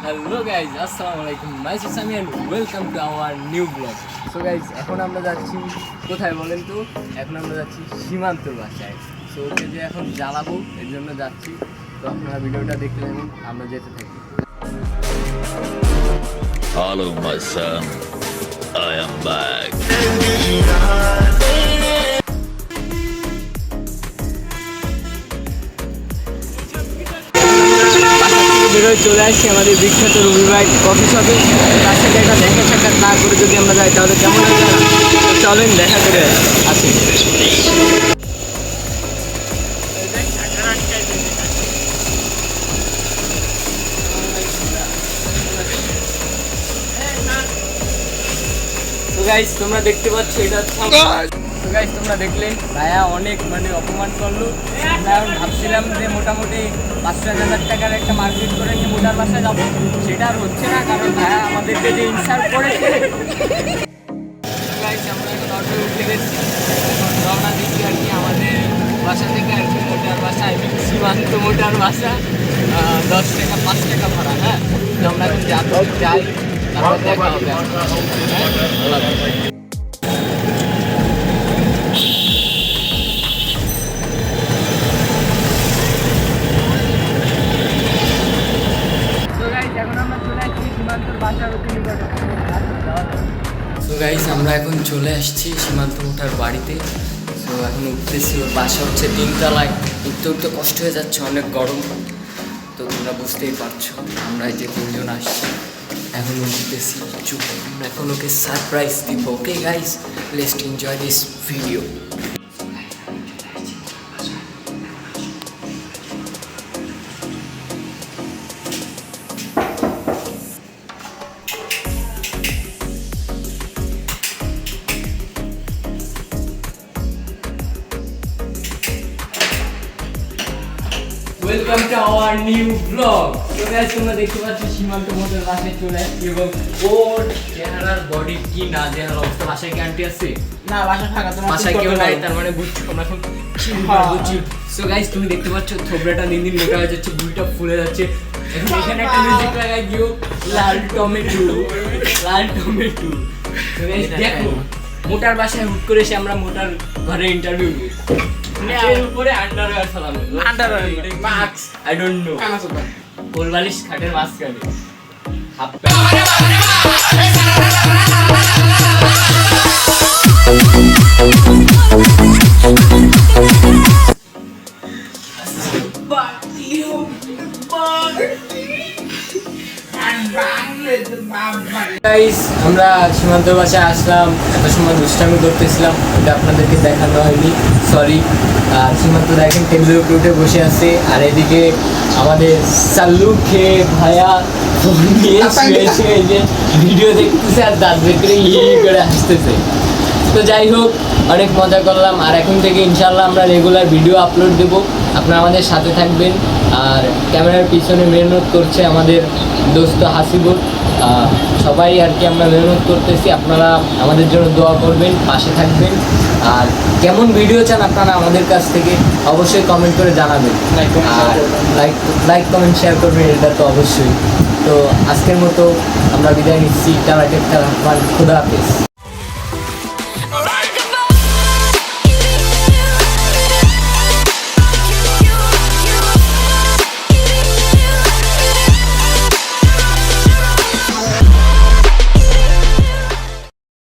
Hello guys, আসসালামু আলাইকুম। My Sami and welcome to our new blog. So guys, এখন আমরা যাচ্ছি কোথায় বলেন তো? এখন আমরা যাচ্ছি সীমান্তর বাসায়। সো ওকে যে এখন জ্বালাবো, এর জন্য যাচ্ছি। তো আপনারা ভিডিওটা দেখতে থাকুন, আমরা যেতে থাকি। Hello, my son. I am back. বেরোয় চলে আসছি আমাদের বিখ্যাত রবি ভাই কফি শপে। তার সাথে একটা দেখা সাক্ষাৎ না করে যদি আমরা যাই তাহলে কেমন হবে না? চলেন দেখা করে আসি। তো গাইস, তোমরা দেখতে পাচ্ছ এটা তো গাইস, তোমরা দেখলে ভাইয়া অনেক অপমান করলো। আমরা ভাবছিলাম যে মোটামুটি 5,000 টাকার একটা মার্কেট করে নিয়ে মোটার বাসায় যাবো, সেটা আর হচ্ছে না, কারণ ভাইয়া আমাদেরকে যে ইনসাল্ট করেছে। গাইস, আমরা এখন অটো উঠে গেছি, রওনা দিচ্ছি আর কি আমাদের বাসা থেকে আর কি মোটার বাসা, সীমান্ত মোটার বাসা। 10 টাকা 5 টাকা ভাড়া। হ্যাঁ, তো আমরা এখন যাই, তারপর দেখা হবে। তো গাইস, আমরা এখন চলে আসছি সীমান্ত মোটার বাড়িতে। তো এখন উঠতেছি, ওর বাসা হচ্ছে 3 তলায়। উঠতে উঠতে কষ্ট হয়ে যাচ্ছে, অনেক গরম। তো তোমরা বুঝতেই পারছো, আমরা এই যে 3জন আসছি, এখন উঠতেছি। চুপ, আমরা এখন ওকে সারপ্রাইজ দিব। Okay guys, let's enjoy this video. Welcome to our new blog. তো গাইস, তোমরা দেখতে পাচ্ছ সীমান্ত মোটর বাসায় চলে আসছি এবং ওর চেহারার বডি কি না চেহারার অবস্থা। বাসায় কি আন্টি আছে? না, বাসা থাকা তোমার বাসায় কেউ নাই, তার মানে বুঝছো আমরা এখন বুঝছি। সো গাইস, তুমি দেখতে পাচ্ছ থোবড়াটা দিন দিন মোটা হয়ে যাচ্ছে, বুড়িটা ফুলে যাচ্ছে। এখন এখানে একটা মিউজিক লাগাই দিও, লাল টমেটো, লাল টমেটো। তো গাইস দেখো, মোটার বাসায় হুট করে এসে আমরা মোটার ঘরে ইন্টারভিউ নিই। এর উপরে আন্ডারওয়্যার ফেলানো, underwear mask I don't know, কানা সুপার কোলবালিশ খাটের মাঝখানে হাফ গাইস, আমরা সীমান্ত বাসায় আসলাম। এত সময় দুষ্টামি করতেছিলাম, এটা আপনাদেরকে দেখানো হয়নি, সরি। আর সীমান্ত দেখেন টেবিলের উপরে উঠে বসে আছে, আর এদিকে আমাদের চাল্লু খেয়ে ভাইয়া ফোন নিয়ে শুয়ে শুয়ে যে ভিডিও দেখতেছে আর দাঁত বের করে করে হাসতেছে। তো যাই হোক, অনেক মজা করলাম। আর এখন থেকে ইনশাল্লাহ আমরা রেগুলার ভিডিও আপলোড দেবো, আপনারা আমাদের সাথে থাকবেন। আর ক্যামেরার পিছনে মেহনত করছে আমাদের দোস্ত হাসিবুর। সবাই আর কি আমরা মেহনত করতেছি, আপনারা আমাদের জন্য দোয়া করবেন, পাশে থাকবেন। আর কেমন ভিডিও চান আপনারা আমাদের কাছ থেকে অবশ্যই কমেন্ট করে জানাবেন। আর লাইক কমেন্ট শেয়ার করবেন, এটা তো অবশ্যই। তো আজকের মতো আমরা বিদায় নিচ্ছি। টাটা, খোদা হাফেজ।